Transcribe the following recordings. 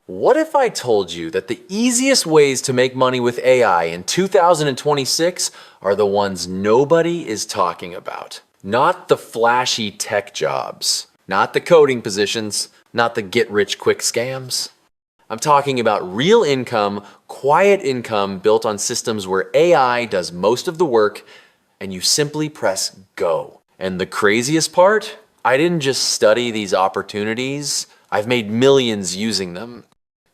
What if I told you that the easiest ways to make money with AI in 2026 are the ones nobody is talking about? Not the flashy tech jobs, not the coding positions, not the get-rich-quick scams. I'm talking about real income, quiet income built on systems where AI does most of the work and you simply press go. And the craziest part? I didn't just study these opportunities, I've made millions using them.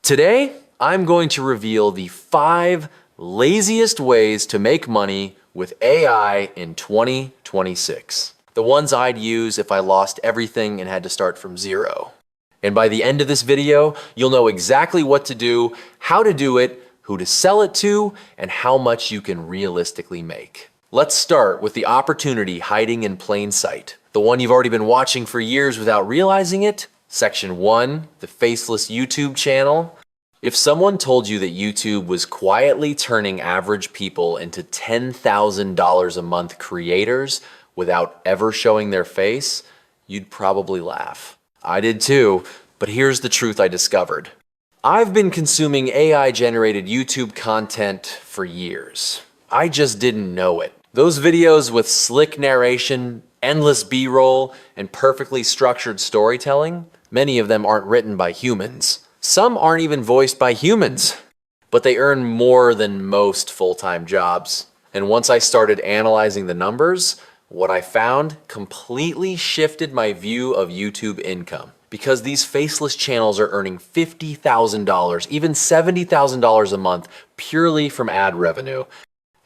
Today, I'm going to reveal the 5 laziest ways to make money with AI in 2026. The ones I'd use if I lost everything and had to start from zero. And by the end of this video, you'll know exactly what to do, how to do it, who to sell it to, and how much you can realistically make. Let's start with the opportunity hiding in plain sight. The one you've already been watching for years without realizing it. Section 1, the faceless YouTube channel. If someone told you that YouTube was quietly turning average people into $10,000 a month creators without ever showing their face, you'd probably laugh. I did too, but here's the truth I discovered. I've been consuming AI-generated YouTube content for years. I just didn't know it. Those videos with slick narration, endless B-roll, and perfectly structured storytelling, many of them aren't written by humans. Some aren't even voiced by humans, but they earn more than most full-time jobs. And once I started analyzing the numbers, what I found completely shifted my view of YouTube income. Because these faceless channels are earning $50,000, even $70,000 a month purely from ad revenue.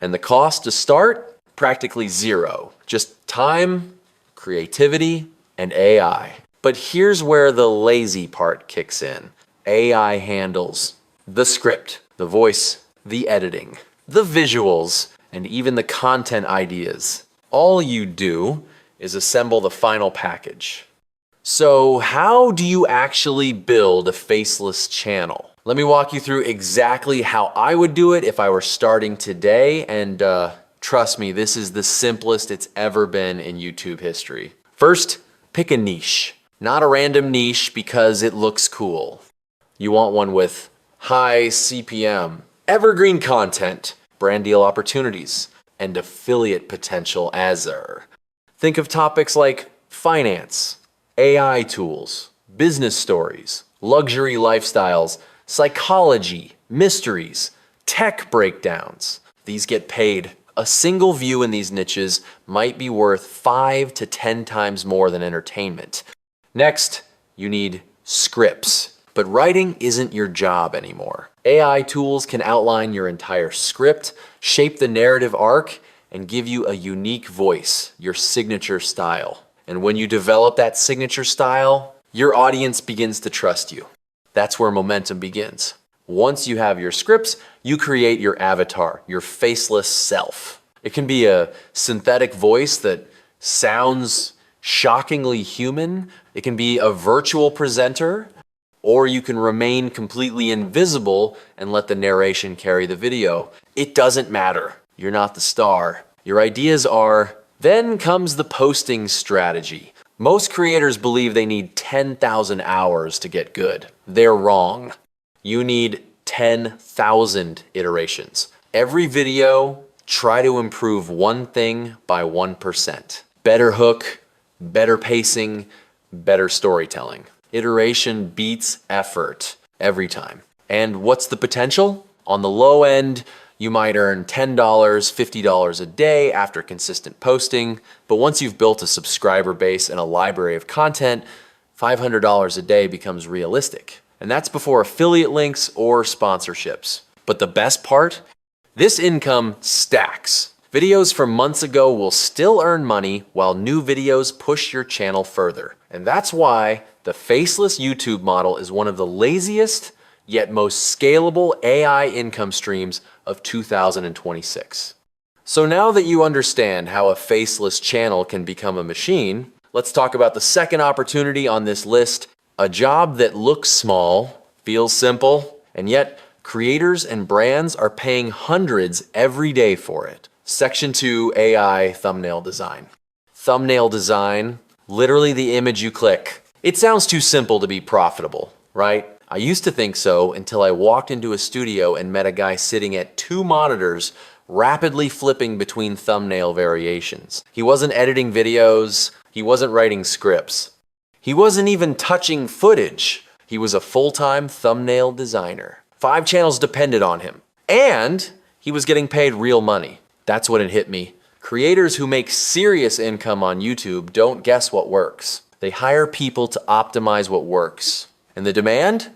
And the cost to start? Practically zero. Just time, creativity, and AI. But here's where the lazy part kicks in. AI handles the script, the voice, the editing, the visuals, and even the content ideas. All you do is assemble the final package. So how do you actually build a faceless channel? Let me walk you through exactly how I would do it if I were starting today, and trust me, this is the simplest it's ever been in YouTube history. First, pick a niche. Not a random niche because it looks cool. You want one with high CPM, evergreen content, brand deal opportunities, and affiliate potential Think of topics like finance, AI tools, business stories, luxury lifestyles, psychology, mysteries, tech breakdowns. These get paid. A single view in these niches might be worth 5 to 10 times more than entertainment. Next, you need scripts. But writing isn't your job anymore. AI tools can outline your entire script, shape the narrative arc, and give you a unique voice, your signature style. And when you develop that signature style, your audience begins to trust you. That's where momentum begins. Once you have your scripts, you create your avatar, your faceless self. It can be a synthetic voice that sounds shockingly human. It can be a virtual presenter, or you can remain completely invisible and let the narration carry the video. It doesn't matter. You're not the star. Your ideas are. Then comes the posting strategy. Most creators believe they need 10,000 hours to get good. They're wrong. You need 10,000 iterations. Every video, try to improve one thing by 1%. Better hook, better pacing, better storytelling. Iteration beats effort every time. And what's the potential? On the low end, you might earn $10, $50 a day after consistent posting. But once you've built a subscriber base and a library of content, $500 a day becomes realistic. And that's before affiliate links or sponsorships. But the best part? This income stacks. Videos from months ago will still earn money while new videos push your channel further. And that's why the faceless YouTube model is one of the laziest yet most scalable AI income streams of 2026. So now that you understand how a faceless channel can become a machine, let's talk about the second opportunity on this list, a job that looks small, feels simple, and yet creators and brands are paying hundreds every day for it. Section 2, AI thumbnail design. Thumbnail design, literally the image you click. It sounds too simple to be profitable, right? I used to think so until I walked into a studio and met a guy sitting at 2 monitors rapidly flipping between thumbnail variations. He wasn't editing videos, he wasn't writing scripts. He wasn't even touching footage. He was a full-time thumbnail designer. 5 channels depended on him. And he was getting paid real money. That's when it hit me. Creators who make serious income on YouTube don't guess what works. They hire people to optimize what works. And the demand?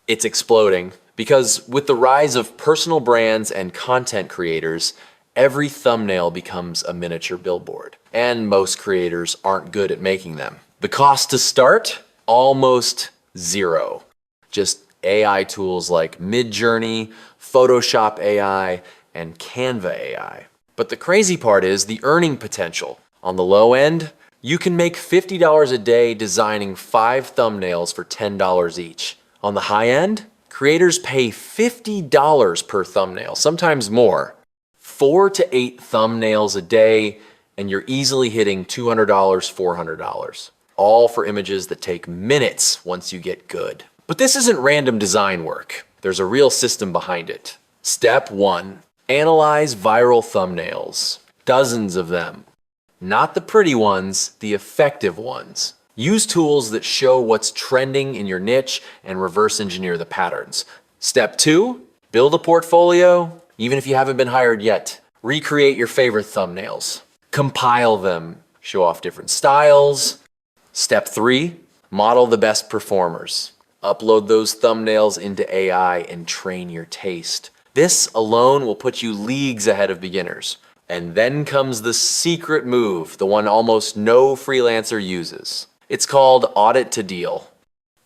It's exploding. Because with the rise of personal brands and content creators, every thumbnail becomes a miniature billboard. And most creators aren't good at making them. The cost to start? Almost zero. Just AI tools like Midjourney, Photoshop AI, and Canva AI. But the crazy part is the earning potential. On the low end, you can make $50 a day designing 5 thumbnails for $10 each. On the high end, creators pay $50 per thumbnail, sometimes more. 4 to 8 thumbnails a day, and you're easily hitting $200, $400. All for images that take minutes once you get good. But this isn't random design work. There's a real system behind it. Step 1. Analyze viral thumbnails. Dozens of them. Not the pretty ones, the effective ones. Use tools that show what's trending in your niche and reverse engineer the patterns. Step 2. Build a portfolio, even if you haven't been hired yet. Recreate your favorite thumbnails. Compile them. Show off different styles. Step 3. Model the best performers. Upload those thumbnails into AI and train your taste. This alone will put you leagues ahead of beginners. And then comes the secret move, the one almost no freelancer uses. It's called audit to deal.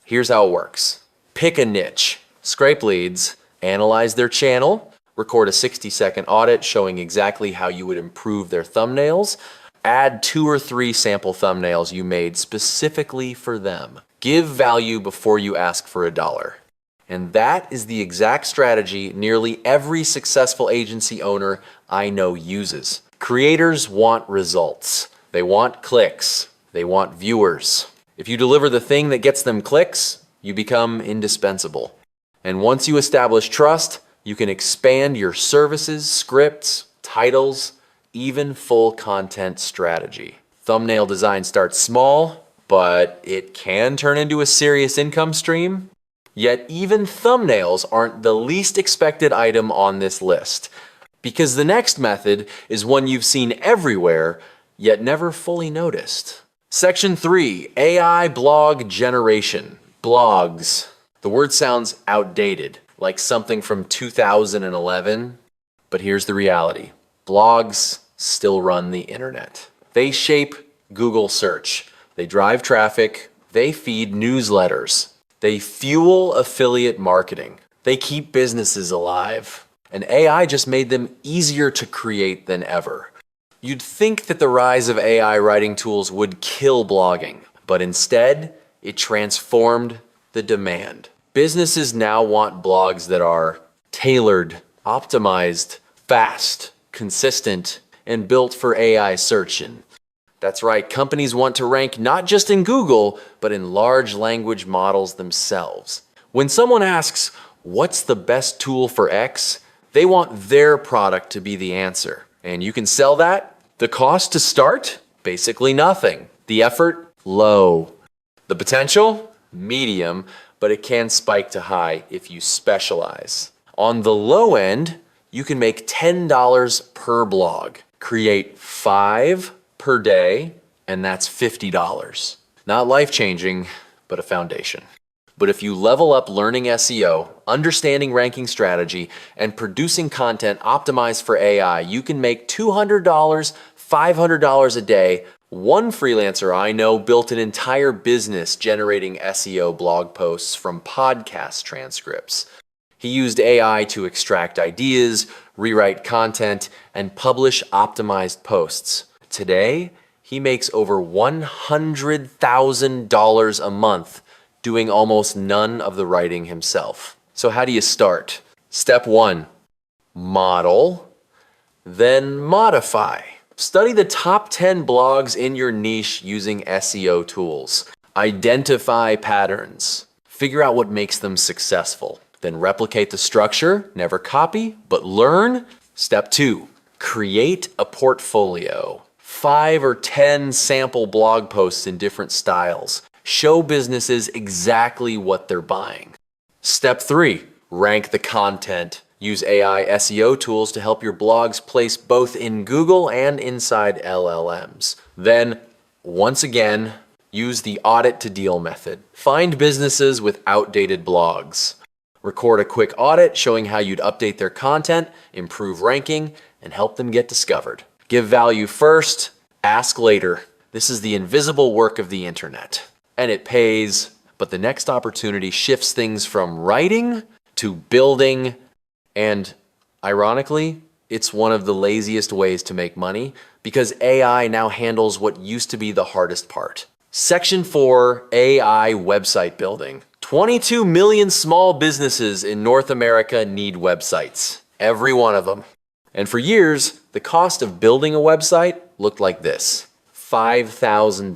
Here's how it works. Pick a niche, scrape leads, analyze their channel, record a 60-second audit showing exactly how you would improve their thumbnails, add 2 or 3 sample thumbnails you made specifically for them. Give value before you ask for a dollar. And that is the exact strategy nearly every successful agency owner I know uses. Creators want results. They want clicks. They want viewers. If you deliver the thing that gets them clicks, you become indispensable. And once you establish trust, you can expand your services, scripts, titles, even full content strategy. Thumbnail design starts small, but it can turn into a serious income stream. Yet even thumbnails aren't the least expected item on this list, because the next method is one you've seen everywhere, yet never fully noticed. Section 3, AI blog generation. Blogs. The word sounds outdated, like something from 2011, but here's the reality. Blogs still run the internet. They shape Google search. They drive traffic. They feed newsletters. They fuel affiliate marketing. They keep businesses alive. And AI just made them easier to create than ever. You'd think that the rise of AI writing tools would kill blogging, but instead, it transformed the demand. Businesses now want blogs that are tailored, optimized, fast, consistent, and built for AI search. And that's right, companies want to rank not just in Google, but in large language models themselves. When someone asks, what's the best tool for X? They want their product to be the answer. And you can sell that. The cost to start? Basically nothing. The effort? Low. The potential? Medium, but it can spike to high if you specialize. On the low end, you can make $10 per blog. Create 5 per day, and that's $50. Not life-changing, but a foundation. But if you level up learning SEO, understanding ranking strategy, and producing content optimized for AI, you can make $200, $500 a day. One freelancer I know built an entire business generating SEO blog posts from podcast transcripts. He used AI to extract ideas, rewrite content, and publish optimized posts. Today, he makes over $100,000 a month doing almost none of the writing himself. So how do you start? Step 1, model, then modify. Study the top 10 blogs in your niche using SEO tools. Identify patterns. Figure out what makes them successful. Then replicate the structure, never copy, but learn. Step 2, create a portfolio. 5 or 10 sample blog posts in different styles. Show businesses exactly what they're buying. Step 3, rank the content. Use AI SEO tools to help your blogs place both in Google and inside LLMs. Then, once again, use the audit to deal method. Find businesses with outdated blogs. Record a quick audit showing how you'd update their content, improve ranking, and help them get discovered. Give value first, ask later. This is the invisible work of the internet. And it pays, but the next opportunity shifts things from writing to building, and ironically, it's one of the laziest ways to make money because AI now handles what used to be the hardest part. Section 4, AI website building. 22 million small businesses in North America need websites. Every one of them. And for years, the cost of building a website looked like this. $5,000,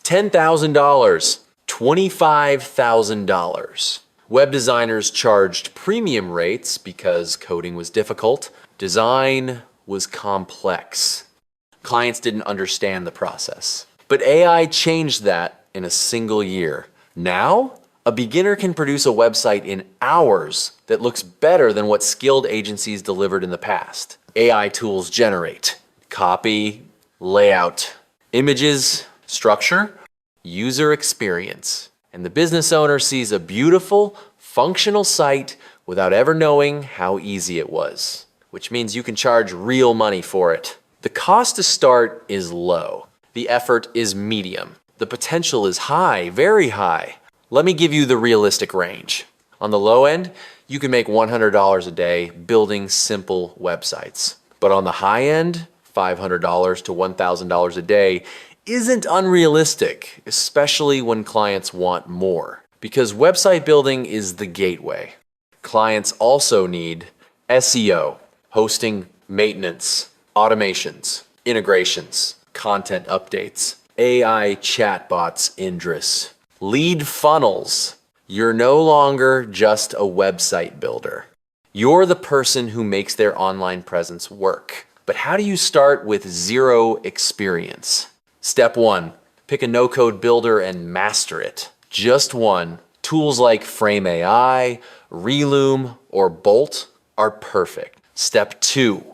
$10,000, $25,000. Web designers charged premium rates because coding was difficult. Design was complex. Clients didn't understand the process. But AI changed that in a single year. Now, a beginner can produce a website in hours that looks better than what skilled agencies delivered in the past. AI tools generate copy, layout, images, structure, user experience. And the business owner sees a beautiful, functional site without ever knowing how easy it was, which means you can charge real money for it. The cost to start is low. The effort is medium. The potential is high, very high. Let me give you the realistic range. On the low end, you can make $100 a day building simple websites. But on the high end, $500 to $1,000 a day isn't unrealistic, especially when clients want more. Because website building is the gateway. Clients also need SEO, hosting, maintenance, automations, integrations, content updates, AI chatbots, Indris, lead funnels. You're no longer just a website builder. You're the person who makes their online presence work. But how do you start with zero experience? Step 1, pick a no-code builder and master it. Just one. Tools like Frame AI, Reloom, or Bolt are perfect. Step 2,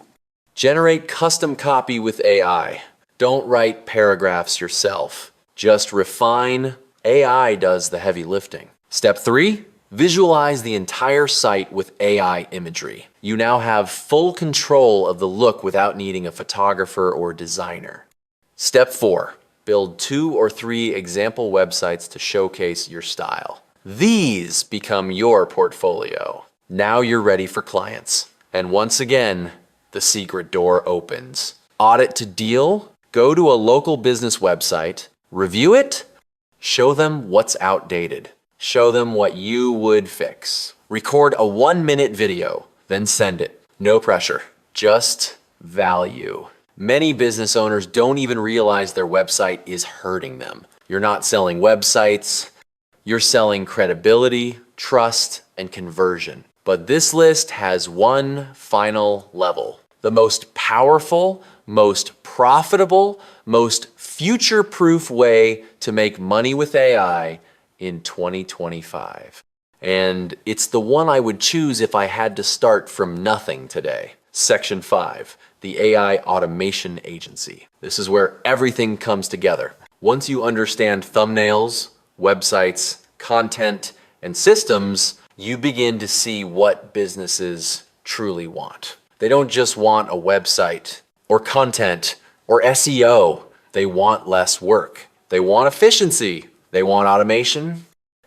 generate custom copy with AI. Don't write paragraphs yourself. Just refine. AI does the heavy lifting. Step 3, visualize the entire site with AI imagery. You now have full control of the look without needing a photographer or designer. Step 4, build 2 or 3 example websites to showcase your style. These become your portfolio. Now you're ready for clients. And once again, the secret door opens. Audit to deal, go to a local business website, review it, show them what's outdated. Show them what you would fix. Record a 1-minute video, then send it. No pressure, just value. Many business owners don't even realize their website is hurting them. You're not selling websites, you're selling credibility, trust, and conversion. But this list has one final level. The most powerful, most profitable, most future-proof way to make money with AI in 2025. And it's the one I would choose if I had to start from nothing today. Section 5, the AI Automation Agency. This is where everything comes together. Once you understand thumbnails, websites, content, and systems, you begin to see what businesses truly want. They don't just want a website or content or SEO. They want less work. They want efficiency. They want automation.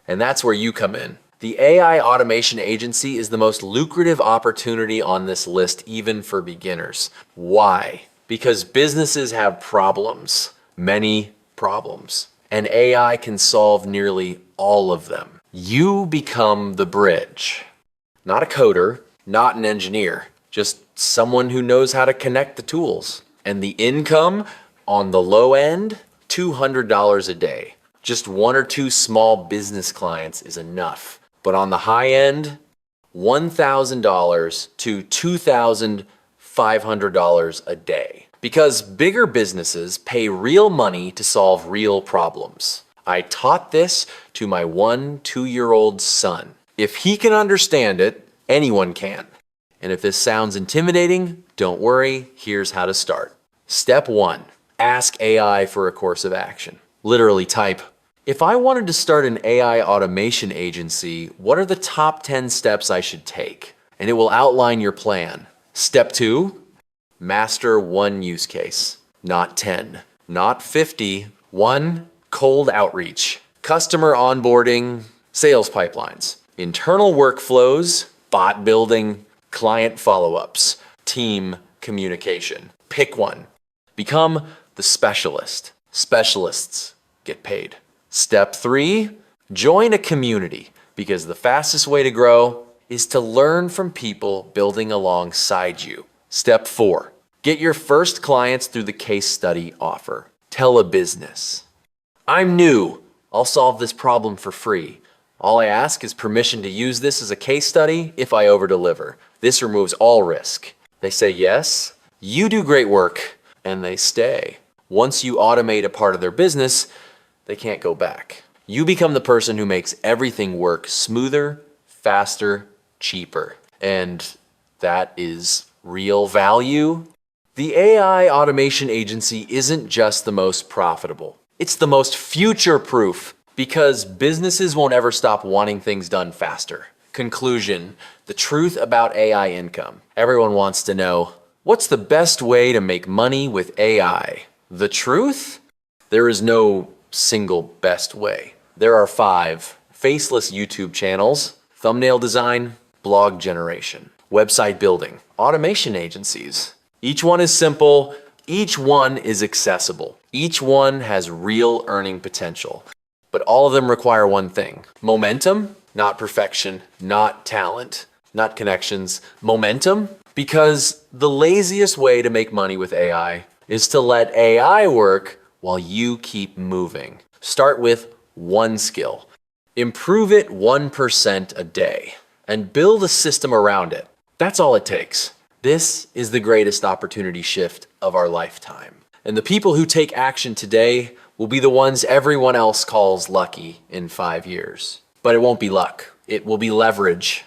And that's where you come in. The AI Automation Agency is the most lucrative opportunity on this list, even for beginners. Why? Because businesses have problems, many problems, and AI can solve nearly all of them. You become the bridge. Not a coder, not an engineer, just someone who knows how to connect the tools. And the income on the low end, $200 a day. Just 1 or 2 small business clients is enough. But on the high end, $1,000 to $2,500 a day. Because bigger businesses pay real money to solve real problems. I taught this to my 2-year-old son. If he can understand it, anyone can. And if this sounds intimidating, don't worry, here's how to start. Step 1, ask AI for a course of action. Literally type, if I wanted to start an AI automation agency, what are the top 10 steps I should take? And it will outline your plan. Step 2, master 1 use case, not 10, not 50. 1, cold outreach, customer onboarding, sales pipelines, internal workflows, bot building, client follow-ups, team communication. Pick one. Become the specialist. Specialists get paid. Step 3, join a community, because the fastest way to grow is to learn from people building alongside you. Step 4, get your first clients through the case study offer. Tell a business, I'm new, I'll solve this problem for free. All I ask is permission to use this as a case study if I overdeliver. This removes all risk. They say yes, you do great work, and they stay. Once you automate a part of their business, they can't go back. You become the person who makes everything work smoother, faster, cheaper. And that is real value. The AI automation agency isn't just the most profitable. It's the most future-proof, because businesses won't ever stop wanting things done faster. Conclusion, the truth about AI income. Everyone wants to know, what's the best way to make money with AI? The truth? There is no single best way. There are 5 faceless YouTube channels, thumbnail design, blog generation, website building, automation agencies. Each one is simple, each one is accessible, each one has real earning potential. But all of them require one thing, momentum, not perfection, not talent, not connections, momentum. Because the laziest way to make money with AI is to let AI work while you keep moving. Start with one skill, improve it 1% a day, and build a system around it. That's all it takes. This is the greatest opportunity shift of our lifetime. And the people who take action today will be the ones everyone else calls lucky in 5 years. But it won't be luck. It will be leverage.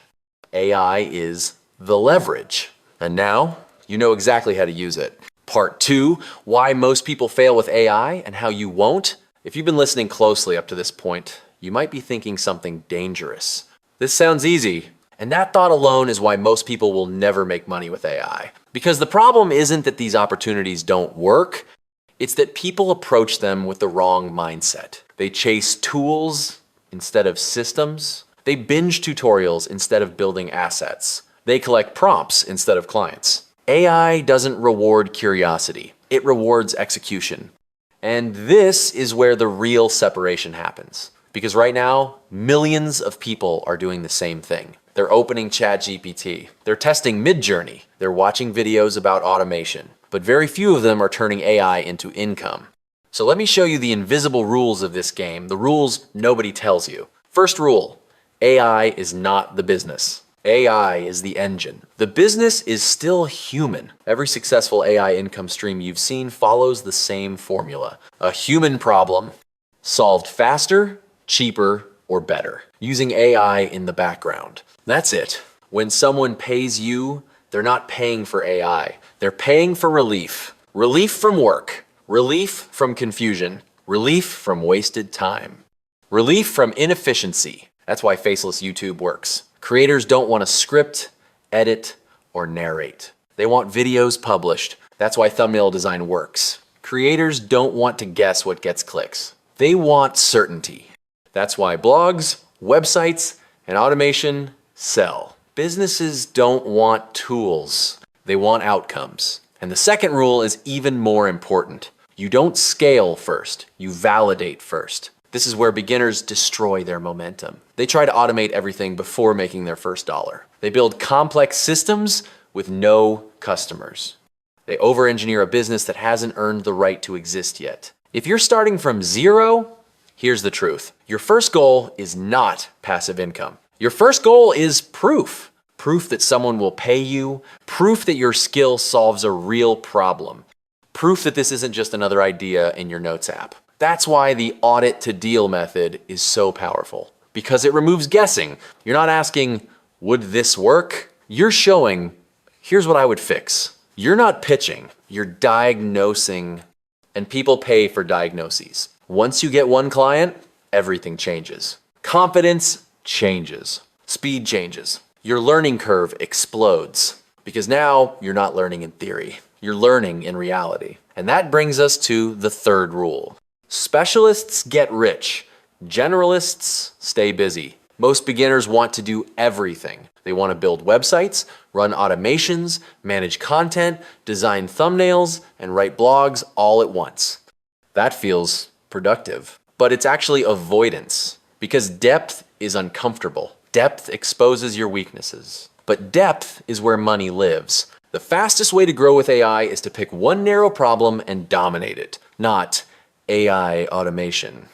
AI is the leverage. And now you know exactly how to use it. Part 2, why most people fail with AI and how you won't. If you've been listening closely up to this point, you might be thinking something dangerous. This sounds easy. And that thought alone is why most people will never make money with AI. Because the problem isn't that these opportunities don't work. It's that people approach them with the wrong mindset. They chase tools instead of systems. They binge tutorials instead of building assets. They collect prompts instead of clients. AI doesn't reward curiosity. It rewards execution. And this is where the real separation happens. Because right now, millions of people are doing the same thing. They're opening ChatGPT. They're testing Midjourney. They're watching videos about automation. But very few of them are turning AI into income. So let me show you the invisible rules of this game, the rules nobody tells you. First rule, AI is not the business. AI is the engine. The business is still human. Every successful AI income stream you've seen follows the same formula. A human problem solved faster, cheaper, or better, using AI in the background. That's it. When someone pays you, they're not paying for AI. They're paying for relief. Relief from work. Relief from confusion. Relief from wasted time. Relief from inefficiency. That's why faceless YouTube works. Creators don't want to script, edit, or narrate. They want videos published. That's why thumbnail design works. Creators don't want to guess what gets clicks. They want certainty. That's why blogs, websites, and automation sell. Businesses don't want tools. They want outcomes. And the second rule is even more important. You don't scale first. You validate first. This is where beginners destroy their momentum. They try to automate everything before making their first dollar. They build complex systems with no customers. They over-engineer a business that hasn't earned the right to exist yet. If you're starting from zero, Here's the truth. Your first goal is not passive income. Your first goal is proof. Proof that someone will pay you. Proof that your skill solves a real problem. Proof that this isn't just another idea in your notes app. That's why the audit to deal method is so powerful, because it removes guessing. You're not asking, would this work? You're showing, here's what I would fix. You're not pitching, you're diagnosing, and people pay for diagnoses. Once you get one client, everything changes. Confidence changes. Speed changes. Your learning curve explodes, because now you're not learning in theory. You're learning in reality. And that brings us to the third rule. Specialists get rich. Generalists stay busy. Most beginners want to do everything. They want to build websites, run automations, manage content, design thumbnails, and write blogs all at once. That feels productive, but it's actually avoidance, because depth is uncomfortable. Depth exposes your weaknesses, but depth is where money lives. The fastest way to grow with AI is to pick one narrow problem and dominate it, not AI automation,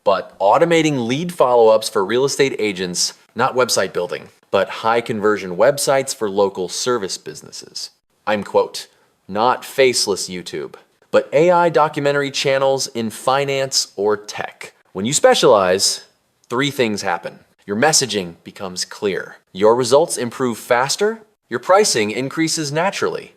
but automating lead follow-ups for real estate agents, not website building, but high conversion websites for local service businesses. I'm quote, not faceless YouTube, but AI documentary channels in finance or tech. When you specialize, three things happen. Your messaging becomes clear. Your results improve faster. Your pricing increases naturally.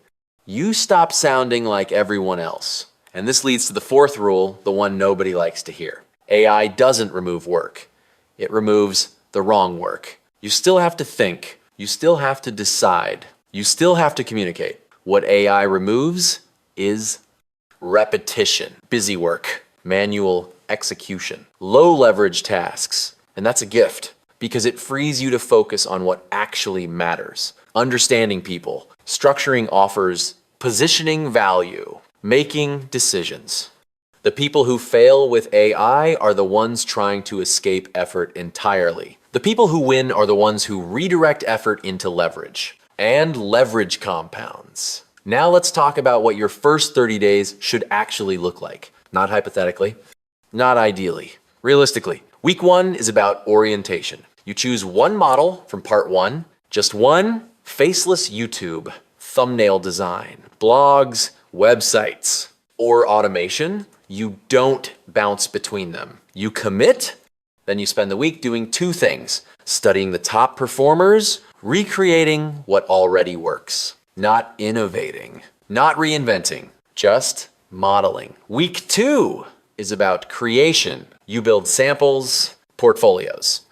You stop sounding like everyone else. And this leads to the fourth rule, the one nobody likes to hear. AI doesn't remove work. It removes the wrong work. You still have to think. You still have to decide. You still have to communicate. What AI removes is repetition, busy work, manual execution, low leverage tasks. And that's a gift, because it frees you to focus on what actually matters. Understanding people, structuring offers, positioning value, making decisions. The people who fail with AI are the ones trying to escape effort entirely. The people who win are the ones who redirect effort into leverage. And leverage compounds. Now let's talk about what your first 30 days should actually look like. Not hypothetically, not ideally, realistically. Week 1 is about orientation. You choose one model from part 1, just one, faceless YouTube, thumbnail design, blogs, websites, or automation. You don't bounce between them. You commit, then you spend the week doing two things: studying the top performers, recreating what already works. Not innovating, not reinventing, just modeling. Week 2 is about creation. You build samples, portfolios.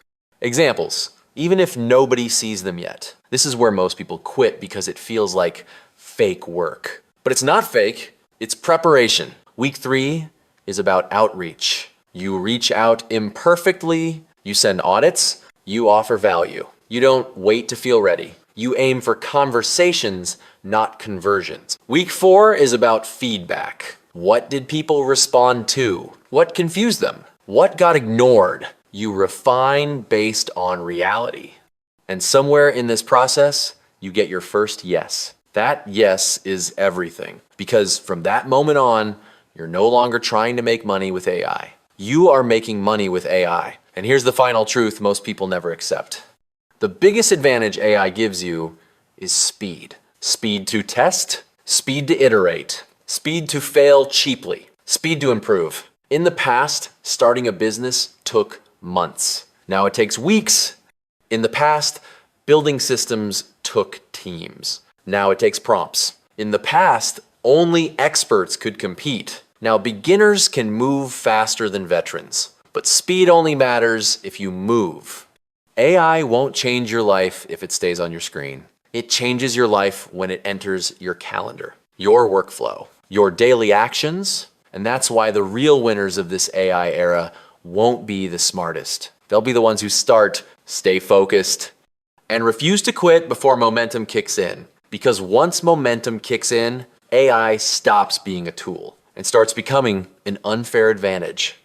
Examples, even if nobody sees them yet. This is where most people quit because it feels like fake work. But it's not fake, it's preparation. Week 3 is about outreach. You reach out imperfectly, you send audits, you offer value. You don't wait to feel ready. You aim for conversations, not conversions. Week 4 is about feedback. What did people respond to? What confused them? What got ignored? You refine based on reality. And somewhere in this process, you get your first yes. That yes is everything, because from that moment on, you're no longer trying to make money with AI. You are making money with AI. And here's the final truth most people never accept. The biggest advantage AI gives you is speed. Speed to test, speed to iterate, speed to fail cheaply, speed to improve. In the past, starting a business took months. Now it takes weeks. In the past, building systems took teams. Now it takes prompts. In the past, only experts could compete. Now beginners can move faster than veterans, but speed only matters if you move. AI won't change your life if it stays on your screen. It changes your life when it enters your calendar, your workflow, your daily actions, and that's why the real winners of this AI era won't be the smartest. They'll be the ones who start, stay focused, and refuse to quit before momentum kicks in. Because once momentum kicks in, AI stops being a tool and starts becoming an unfair advantage.